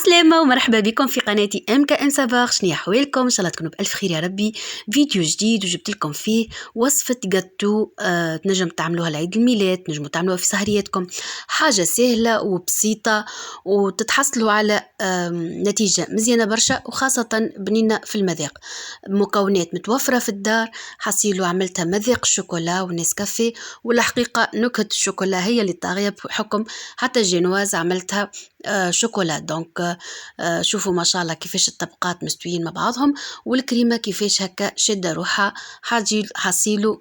عسلامة ومرحبا بكم في قناتي MKM صباح. شنو أحوالكم؟ إن شاء الله تكونوا بألف خير يا ربي. فيديو جديد وجبت لكم فيه وصفة جاتو تنجم تعملوها لعيد الميلاد، تنجموا تعملوها في سهرياتكم. حاجة سهلة وبسيطة وتتحصلوا على نتيجة مزيانة برشا وخاصة بنينة في المذاق. مكونات متوفرة في الدار، حصيلوا عملتها مذاق الشوكولا والنسكافيه، والحقيقة نكهة الشوكولا هي اللي طاغية بحكم حتى الجينواز عملتها شوكولا. دونك شوفوا ما شاء الله كيفاش الطبقات مستويين مع بعضهم، والكريمه كيفاش هكا شاده روحها. حصيلوا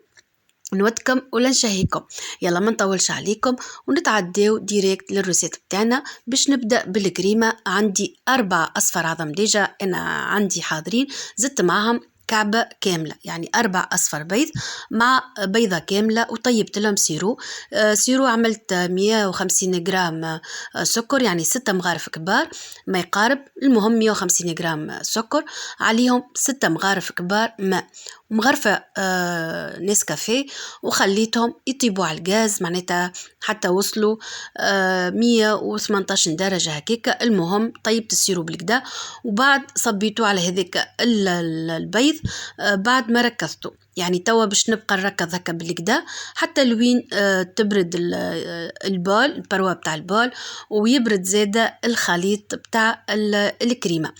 نودكم ولا نشهيكم. يلا ما نطولش عليكم ونتعداو ديريكت للروسيت بتاعنا. باش نبدا بالكريمه، عندي 4 اصفر عظم ديجا انا عندي حاضرين، زدت معهم كعبة كاملة، يعني 4 أصفر بيض مع بيضة كاملة، وطيبت لهم سيرو عملت 150 جرام سكر، يعني 6 مغارف كبار ما يقارب، المهم 150 جرام سكر عليهم 6 مغارف كبار ماء، ومغرفة نسكافيه، وخليتهم يطيبوا على الغاز معناتها حتى وصلوا 118 درجة هكاك. المهم طيبت السيرو بالكدا، وبعد صبيته على هذاك البيض بعد ما ركزته، يعني توا باش نبقى نركز هكا بالكدا حتى لوين تبرد البول، البروا بتاع البول، ويبرد زاده الخليط بتاع الكريمه.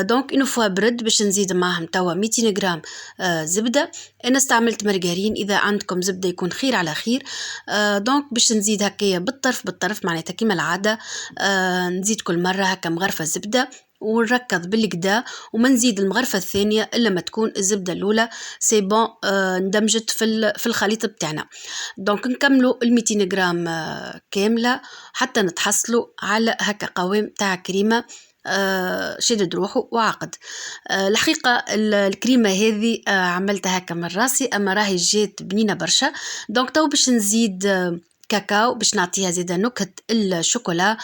دونك انو فوا برد باش نزيد معهم توا 200 جرام زبده. انا استعملت مرجرين، اذا عندكم زبده يكون خير على خير. دونك باش نزيد هكايا بالطرف معناتها كيما العاده، نزيد كل مره هكا مغرفه زبده ونركض بالكدا، وما نزيد المغرفة الثانية إلا ما تكون الزبدة الأولى سي بون اندمجت في الخليط بتاعنا. دونك نكملوا 200 جرام كاملة حتى نتحصلوا على هكا قوام تاع كريمة شدد روحه وعقد. الحقيقة الكريمة هذه عملتها هكا من راسي، أما راهي جات بنينة برشا. دونك تو باش نزيد كاكاو باش نعطيها زيادة نكهة الشوكولا.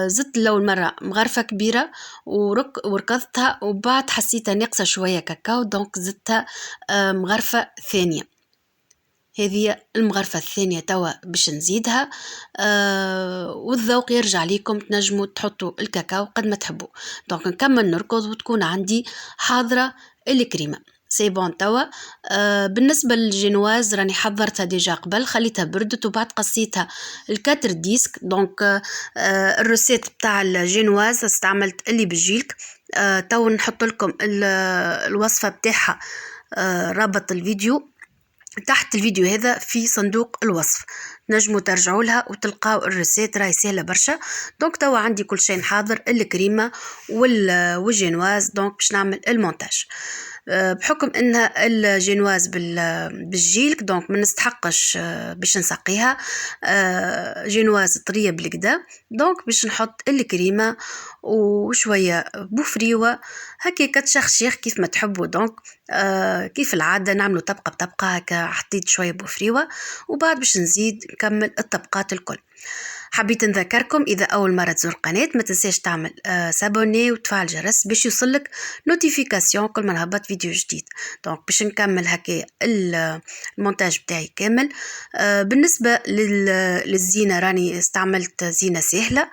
زدت لأول مرة مغرفة كبيرة وركضتها، وبعد حسيتها ناقصة شوية كاكاو، دونك زدتها مغرفة ثانية. هذه المغرفة الثانية توا باش نزيدها. والذوق يرجع ليكم، تنجموا تحطوا الكاكاو قد ما تحبوا. دونك نكمل نركض وتكون عندي حاضرة الكريمة سي بون توا. بالنسبة للجينواز راني حضرتها ديجا قبل، خليتها بردت وبعد قصيتها الكاتر ديسك. دونك الروسيت بتاع الجينواز استعملت اللي بالجيلك. تو نحط لكم الوصفة بتاعها، رابط الفيديو تحت الفيديو هذا في صندوق الوصف، نجموا ترجعوا لها وتلقاو الريسيت، راهي سهله برشا. دونك توا عندي كل شيء حاضر، الكريمه والجينواز. دونك باش نعمل المونتاج بحكم انها الجينواز بالجيلك، دونك ما نستحقش باش نسقيها جينواز طريه بالكدا. دونك باش نحط الكريمه وشويه بوفريوه هكا كتشخشيخ كيف ما تحبوا. دونك كيف العاده نعملوا طبقه بطبقه هكا، حطيت شويه بوفريوه وبعد باش نزيد نكمل الطبقات الكل. حبيت نذكركم إذا أول مرة تزور القناة ما تنساش تعمل سابوني وتفعل جرس باش يوصلك نوتيفيكاسيون كل ما نهبط فيديو جديد. دونك باش نكمل هكا المونتاج بتاعي كامل. بالنسبة للزينة راني استعملت زينة سهلة،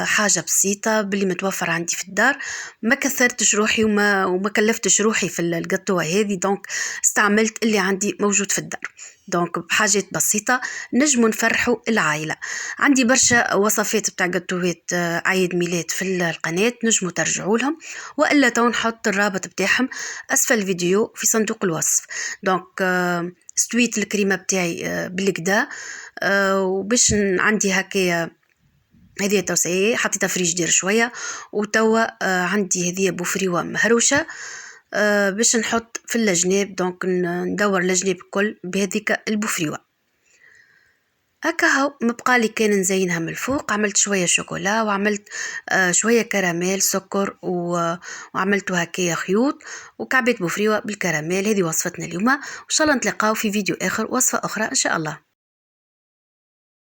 حاجة بسيطة باللي متوفر عندي في الدار، ما كثرتش روحي وما كلفتش روحي في القطوة هذه. دونك استعملت اللي عندي موجود في الدار. دونك بحاجات بسيطة نجموا نفرحوا العائلة. عندي برشا وصفات بتاع قطوات عيد ميلاد في القناة، نجموا ترجعوا لهم، وإلا تو نحط الرابط بتاعهم أسفل الفيديو في صندوق الوصف. دونك استويت الكريمة بتاعي بالكدا، وباش عندي هكايا هذه توسعية حطيتها فريجدير شوية، وتوا عندي هذه بوفريوة مهروشة باش نحط في الجناب. دونك ندور الجناب الكل بهذيك البوفريوة هكا. هاو مبقالي كان نزينها من الفوق، عملت شوية شوكولا وعملت شوية كراميل سكر وعملته هكايا خيوط وكعبات بوفريوة بالكراميل. هذه وصفتنا اليوم، وإن شاء الله نتلاقاو في فيديو آخر وصفة أخرى إن شاء الله.